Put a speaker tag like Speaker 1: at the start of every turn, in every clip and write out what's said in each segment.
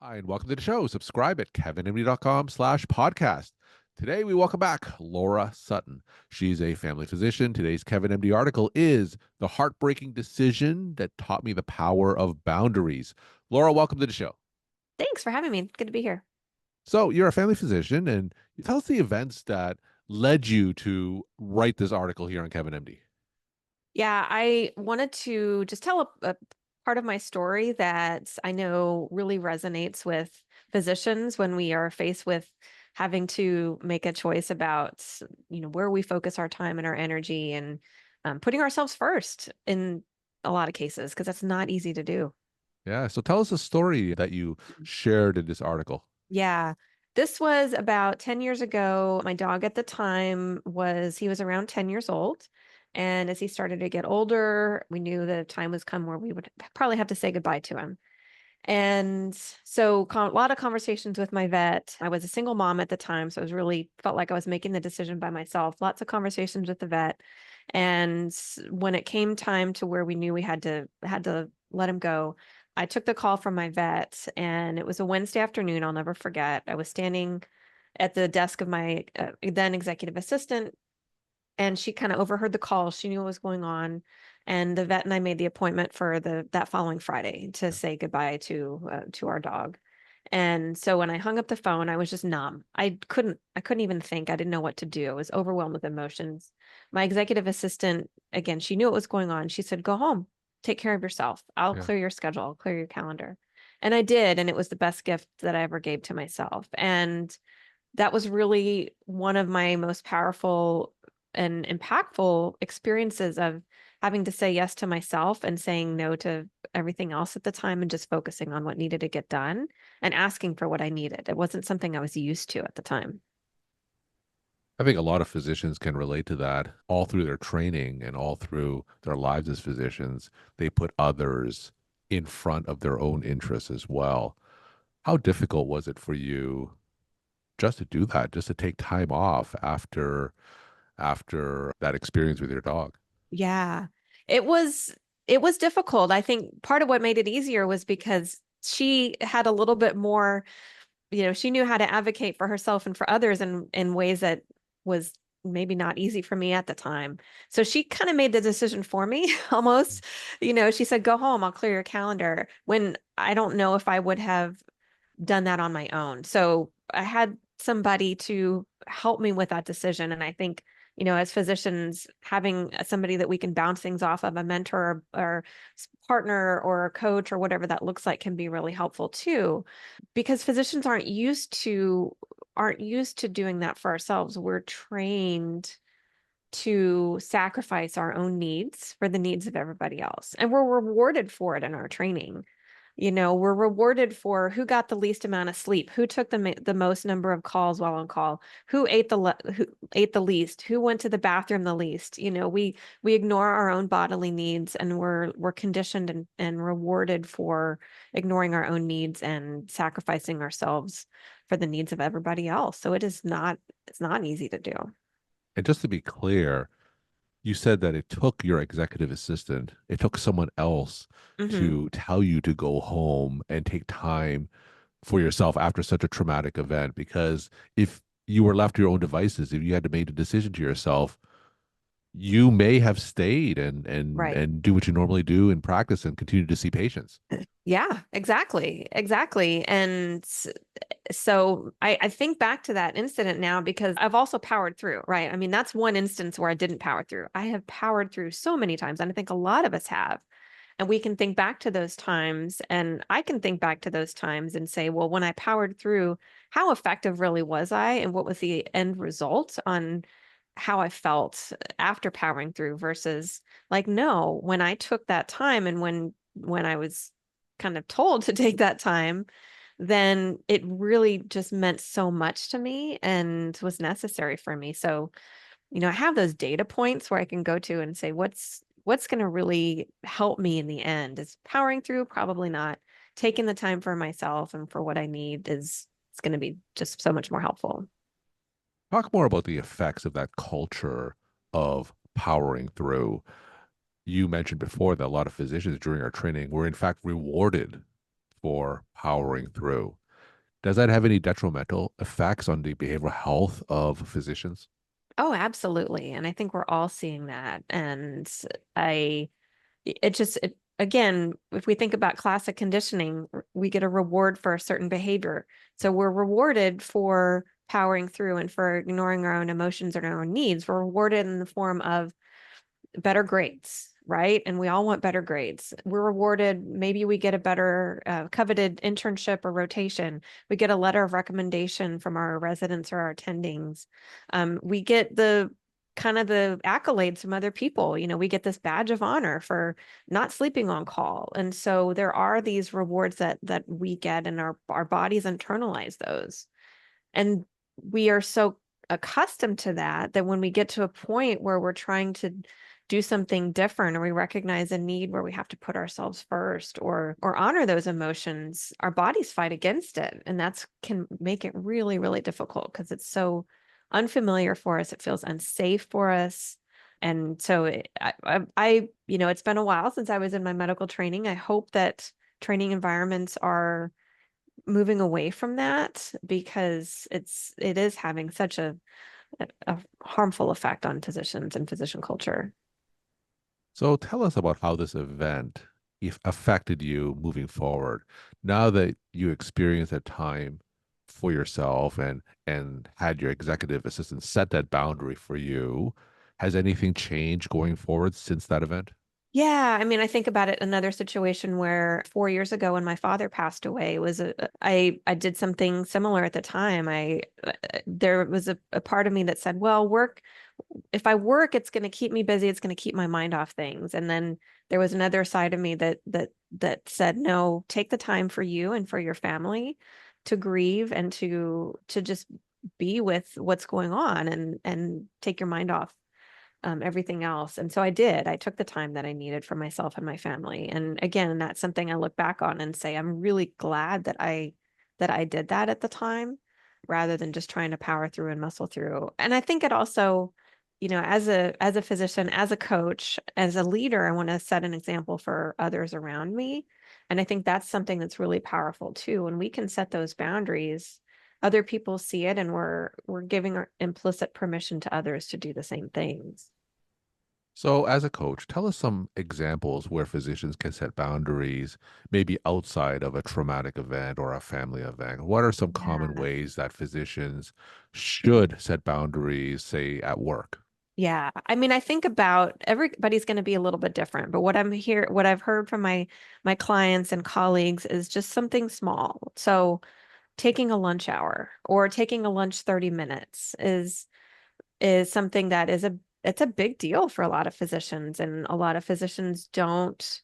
Speaker 1: Hi, and welcome to the show. Subscribe at kevinmd.com/podcast. Today, we welcome back Laura Suttin. She's a family physician. Today's Kevin MD article is The Heartbreaking Decision That Taught Me the Power of Boundaries. Laura, welcome to the show.
Speaker 2: Thanks for having me. Good to be here.
Speaker 1: So, you're a family physician, and you tell us the events that led you to write this article here on Kevin MD.
Speaker 2: Yeah, I wanted to just tell a part of my story that I know really resonates with physicians when we are faced with having to make a choice about, where we focus our time and our energy and putting ourselves first in a lot of cases, because that's not easy to do.
Speaker 1: Yeah, so tell us a story that you shared in this article.
Speaker 2: Yeah. This was about 10 years ago. My dog at the time he was around 10 years old. And as he started to get older, we knew the time was come where we would probably have to say goodbye to him. And so a lot of conversations with my vet. I was a single mom at the time, so I was really felt like I was making the decision by myself. Lots of conversations with the vet. And when it came time to where we knew we had to let him go, I took the call from my vet, and it was a Wednesday afternoon. I'll never forget. I was standing at the desk of my then executive assistant, and she kind of overheard the call. She knew what was going on, and the vet and I made the appointment for the that following Friday to say goodbye to our dog. And so when I hung up the phone, I was just numb. I couldn't even think. I didn't know what to do. I was overwhelmed with emotions. My executive assistant, again, she knew what was going on. She said, "Go home. Take care of yourself. I'll
Speaker 1: Yeah.
Speaker 2: clear your schedule. I'll clear your calendar." And I did, and it was the best gift that I ever gave to myself. And that was really one of my most powerful and impactful experiences of having to say yes to myself and saying no to everything else at the time and just focusing on what needed to get done and asking for what I needed. It wasn't something I was used to at the time.
Speaker 1: I think a lot of physicians can relate to that all through their training and all through their lives as physicians. They put others in front of their own interests as well. How difficult was it for you just to do that, just to take time off after that experience with your dog?
Speaker 2: Yeah. It was it was difficult. I think part of what made it easier was because she had a little bit more, she knew how to advocate for herself and for others in ways that was maybe not easy for me at the time. So she kind of made the decision for me almost. She said, "Go home, I'll clear your calendar." When I don't know if I would have done that on my own. So I had somebody to help me with that decision. And I think, as physicians, having somebody that we can bounce things off of, a mentor or partner or a coach or whatever that looks like, can be really helpful too, because physicians aren't used to doing that for ourselves. We're trained to sacrifice our own needs for the needs of everybody else. And we're rewarded for it in our training. We're rewarded for who got the least amount of sleep, who took the most number of calls while on call, who ate the least, who went to the bathroom the least. We ignore our own bodily needs, and we're conditioned and rewarded for ignoring our own needs and sacrificing ourselves for the needs of everybody else. So it's not easy to do.
Speaker 1: And just to be clear, you said that it took your executive assistant, it took someone else
Speaker 2: Hmm.
Speaker 1: to tell you to go home and take time for yourself after such a traumatic event. Because if you were left to your own devices, if you had to make a decision to yourself, you may have stayed
Speaker 2: Right.
Speaker 1: and do what you normally do in practice and continue to see patients.
Speaker 2: Yeah, exactly. Exactly. And so I think back to that incident now because I've also powered through, right? I mean, that's one instance where I didn't power through. I have powered through so many times, and I think a lot of us have. And we can think back to those times, and I can think back to those times and say, well, when I powered through, how effective really was I? And what was the end result on how I felt after powering through versus like, no, when I took that time and when I was kind of told to take that time, then it really just meant so much to me and was necessary for me. So, I have those data points where I can go to and say, what's going to really help me in the end? Is powering through? Probably not. Taking the time for myself and for what I need is it's going to be just so much more helpful.
Speaker 1: Talk more about the effects of that culture of powering through. You mentioned before that a lot of physicians during our training were in fact rewarded for powering through. Does that have any detrimental effects on the behavioral health of physicians?
Speaker 2: Oh, absolutely. And I think we're all seeing that. And I, it just, it, again, if we think about classic conditioning, we get a reward for a certain behavior. So we're rewarded for powering through and for ignoring our own emotions and our own needs. We're rewarded in the form of better grades, right? And we all want better grades. We're rewarded. Maybe we get a better coveted internship or rotation. We get a letter of recommendation from our residents or our attendings. We get the kind of the accolades from other people. We get this badge of honor for not sleeping on call. And so there are these rewards that we get, and our bodies internalize those. And we are so accustomed to that when we get to a point where we're trying to do something different, or we recognize a need where we have to put ourselves first or honor those emotions, our bodies fight against it. And that's can make it really, really difficult because it's so unfamiliar for us. It feels unsafe for us. And so it's been a while since I was in my medical training. I hope that training environments are moving away from that because it is having such a harmful effect on physicians and physician culture.
Speaker 1: So tell us about how this event if affected you moving forward. Now that you experienced that time for yourself and had your executive assistant set that boundary for you, has anything changed going forward since that event?
Speaker 2: Yeah, I mean, I think about it another situation where 4 years ago when my father passed away was I did something similar at the time. There was a part of me that said, well, if I work, it's going to keep me busy. It's going to keep my mind off things. And then there was another side of me that said, no, take the time for you and for your family to grieve and to just be with what's going on and take your mind off everything else. And so I did. I took the time that I needed for myself and my family. And again, that's something I look back on and say, I'm really glad that I did that at the time rather than just trying to power through and muscle through. And I think it also, as a physician, as a coach, as a leader, I want to set an example for others around me. And I think that's something that's really powerful too. When we can set those boundaries, other people see it, and we're giving our implicit permission to others to do the same things.
Speaker 1: So, as a coach, tell us some examples where physicians can set boundaries, maybe outside of a traumatic event or a family event. What are some common
Speaker 2: Yeah.
Speaker 1: ways that physicians should set boundaries, say at work?
Speaker 2: Yeah. I mean, I think about everybody's going to be a little bit different, but what I've heard from my clients and colleagues is just something small. So, taking a lunch hour or taking a lunch 30 minutes is something that it's a big deal for a lot of physicians, and a lot of physicians don't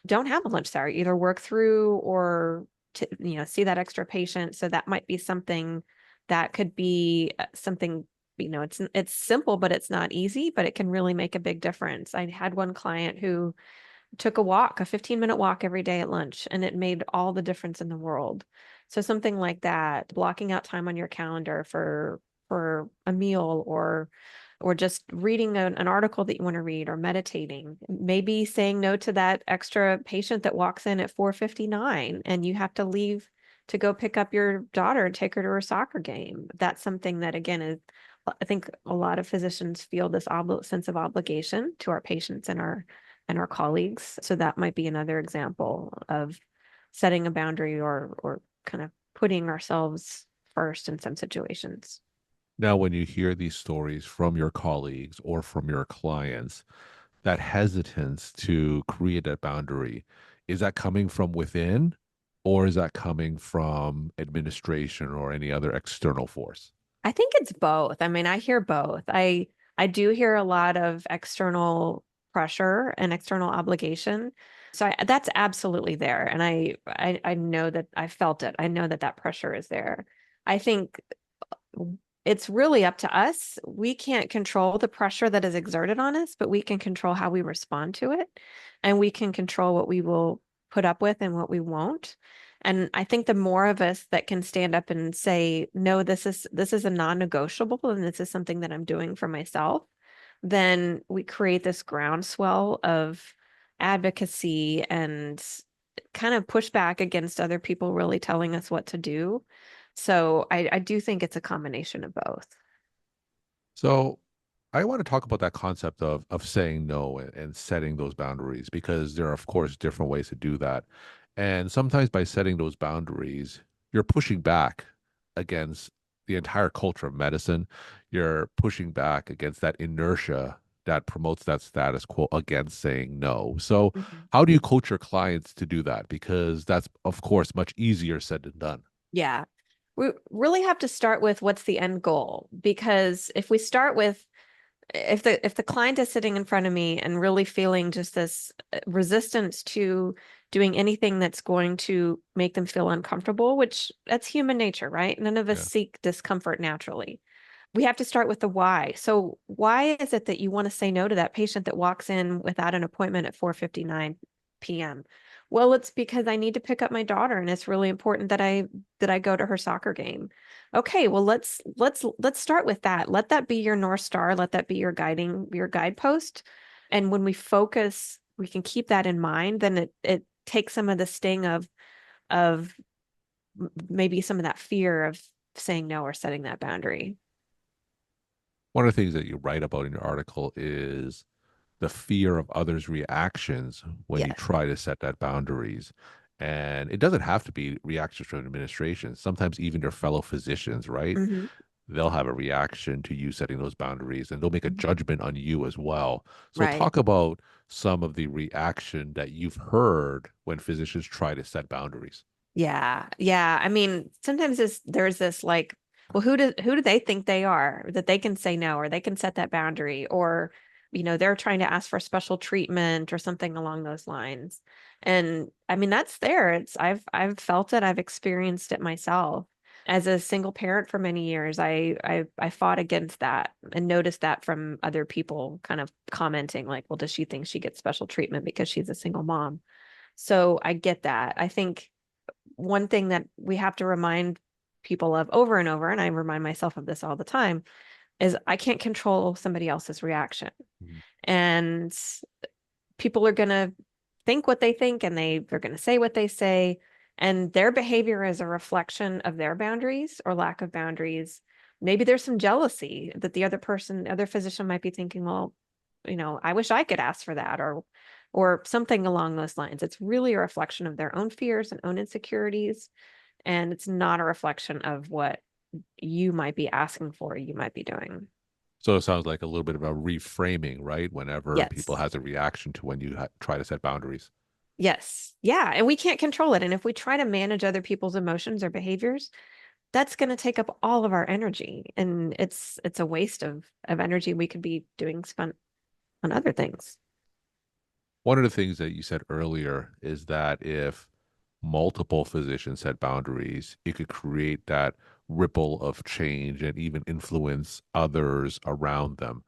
Speaker 2: have a lunch hour, either work through or to, see that extra patient. So that might be something that could be something, it's simple, but it's not easy, but it can really make a big difference. I had one client who took a 15-minute walk every day at lunch, and it made all the difference in the world. So something like that, blocking out time on your calendar for a meal or just reading an article that you want to read or meditating, maybe saying no to that extra patient that walks in at 4:59 and you have to leave to go pick up your daughter and take her to her soccer game. That's something that again is I think a lot of physicians feel this sense of obligation to our patients and our colleagues. So that might be another example of setting a boundary or kind of putting ourselves first in some situations.
Speaker 1: Now, when you hear these stories from your colleagues or from your clients, that hesitance to create a boundary, is that coming from within or is that coming from administration or any other external force?
Speaker 2: I think it's both. I mean, I hear both. I do hear a lot of external pressure and external obligation. So that's absolutely there. And I know that I felt it. I know that that pressure is there. I think it's really up to us. We can't control the pressure that is exerted on us, but we can control how we respond to it. And we can control what we will put up with and what we won't. And I think the more of us that can stand up and say, no, this is a non-negotiable, and this is something that I'm doing for myself, then we create this groundswell of advocacy kind of push back against other people really telling us what to do. So I do think it's a combination of both.
Speaker 1: So I want to talk about that concept of saying no and setting those boundaries because there are of course different ways to do that. And sometimes by setting those boundaries, you're pushing back against the entire culture of medicine. You're pushing back against that inertia that promotes that status quo against saying no. So
Speaker 2: Mhm.
Speaker 1: how do you coach your clients to do that? Because that's of course much easier said than done.
Speaker 2: Yeah. We really have to start with what's the end goal, because if we start with if the client is sitting in front of me and really feeling just this resistance to doing anything that's going to make them feel uncomfortable, which that's human nature, right? None of us
Speaker 1: Yeah.
Speaker 2: seek discomfort naturally. We have to start with the why. So why is it that you want to say no to that patient that walks in without an appointment at 4:59 p.m.? Well, it's because I need to pick up my daughter and it's really important that I go to her soccer game. Okay, well let's start with that. Let that be your North Star, let that be your guidepost. And when we focus, we can keep that in mind, then it takes some of the sting of maybe some of that fear of saying no or setting that boundary.
Speaker 1: One of the things that you write about in your article is the fear of others' reactions when you
Speaker 2: Yes.
Speaker 1: try to set that boundaries. And it doesn't have to be reactions from administration. Sometimes even your fellow physicians, right?
Speaker 2: Hmm.
Speaker 1: They'll have a reaction to you setting those boundaries and they'll make a judgment on you as well. So
Speaker 2: Right.
Speaker 1: talk about some of the reaction that you've heard when physicians try to set boundaries.
Speaker 2: Yeah. Yeah. I mean, sometimes there's this like, well, who do they think they are that they can say no or they can set that boundary or, they're trying to ask for special treatment or something along those lines. And I mean, that's there. I've felt it. I've experienced it myself. As a single parent for many years, I fought against that and noticed that from other people kind of commenting like, well, does she think she gets special treatment because she's a single mom? So I get that. I think one thing that we have to remind people of over and over, and I remind myself of this all the time, is I can't control somebody else's reaction.
Speaker 1: Mhm.
Speaker 2: And people are going to think what they think and they're going to say what they say. And their behavior is a reflection of their boundaries or lack of boundaries. Maybe there's some jealousy that other physician might be thinking, well, I wish I could ask for that or something along those lines. It's really a reflection of their own fears and own insecurities. And it's not a reflection of what you might be asking for, you might be doing.
Speaker 1: So it sounds like a little bit of a reframing, right? Whenever people
Speaker 2: Yes.
Speaker 1: has a reaction to when you try to set boundaries.
Speaker 2: Yes. Yeah. And we can't control it. And if we try to manage other people's emotions or behaviors, that's going to take up all of our energy. And it's a waste of energy we could be doing spent on other things.
Speaker 1: One of the things that you said earlier is that if multiple physicians set boundaries, it could create that ripple of change and even influence others around them.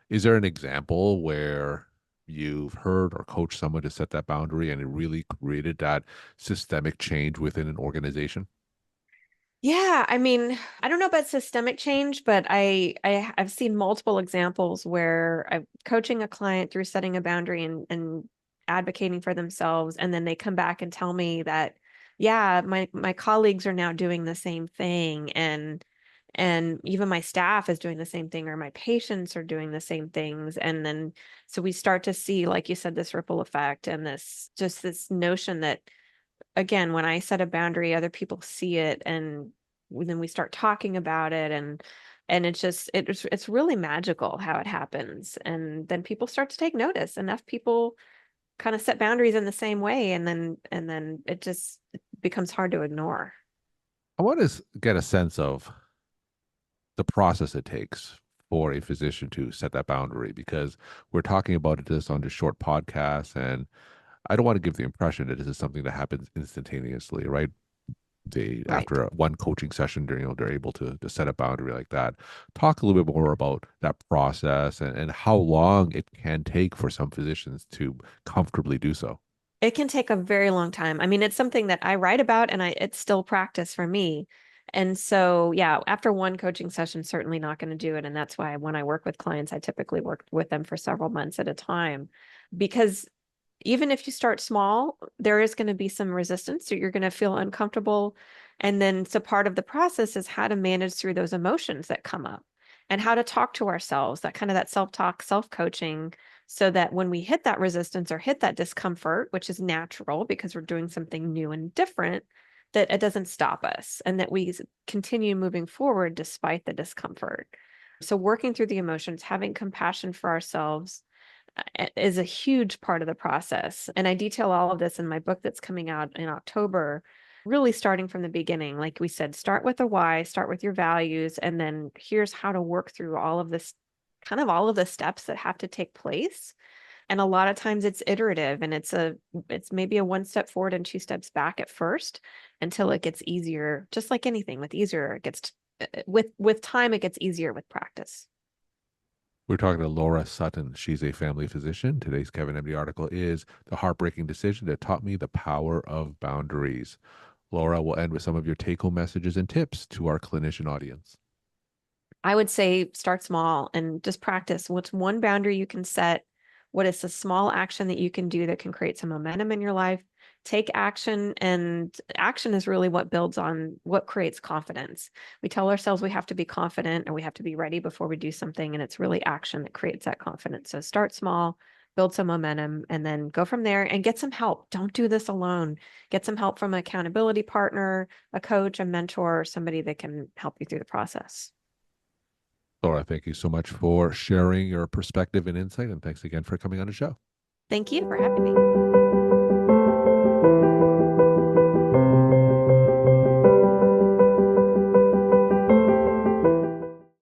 Speaker 1: Is there an example where you've heard or coached someone to set that boundary and it really created that systemic change within an organization?
Speaker 2: Yeah, I mean, I don't know about systemic change, but I've seen multiple examples where I'm coaching a client through setting a boundary and advocating for themselves, and then they come back and tell me that, yeah, my colleagues are now doing the same thing, and even my staff is doing the same thing, or my patients are doing the same things, and then so we start to see, like you said, this ripple effect and this notion that again, when I set a boundary, other people see it and then we start talking about it and it's really magical how it happens. And then people start to take notice. Enough people kind of set boundaries in the same way and then it becomes hard to ignore.
Speaker 1: I want to get a sense of the process it takes for a physician to set that boundary because we're talking about this on this short podcast and I don't want to give the impression that this is something that happens instantaneously, right? They
Speaker 2: Right.
Speaker 1: after one coaching session, they're able to set a boundary like that. Talk a little bit more about that process and how long it can take for some physicians to comfortably do so.
Speaker 2: It can take a very long time. I mean, it's something that I write about and it's still practice for me. And so, yeah, after one coaching session, certainly not going to do it. And that's why when I work with clients, I typically work with them for several months at a time because even if you start small, there is going to be some resistance. So you're going to feel uncomfortable. And then, so part of the process is how to manage through those emotions that come up and how to talk to ourselves, that kind of that self-talk, self-coaching, so that when we hit that resistance or hit that discomfort, which is natural because we're doing something new and different, that it doesn't stop us and that we continue moving forward despite the discomfort. So working through the emotions, having compassion for ourselves is a huge part of the process. And I detail all of this in my book that's coming out in October, really starting from the beginning. Like we said, start with the why, start with your values, and then here's how to work through all of this, kind of all of the steps that have to take place. And a lot of times it's iterative and it's maybe a one step forward and two steps back at first until it gets easier. Just like anything, with easier it gets with time it gets easier with practice.
Speaker 1: We're talking to Laura Suttin. She's a family physician. Today's Kevin MD article is The Heartbreaking Decision That Taught Me the Power of Boundaries. Laura will end with some of your take home messages and tips to our clinician audience.
Speaker 2: I would say start small and just practice. What's one boundary you can set? What is a small action that you can do that can create some momentum in your life? Take action, and action is really what builds on what creates confidence. We tell ourselves we have to be confident and we have to be ready before we do something, and it's really action that creates that confidence. So start small, build some momentum, and then go from there and get some help. Don't do this alone. Get some help from an accountability partner, a coach, a mentor, somebody that can help you through the process.
Speaker 1: Laura, thank you so much for sharing your perspective and insight. And thanks again for coming on the show.
Speaker 2: Thank you for having me.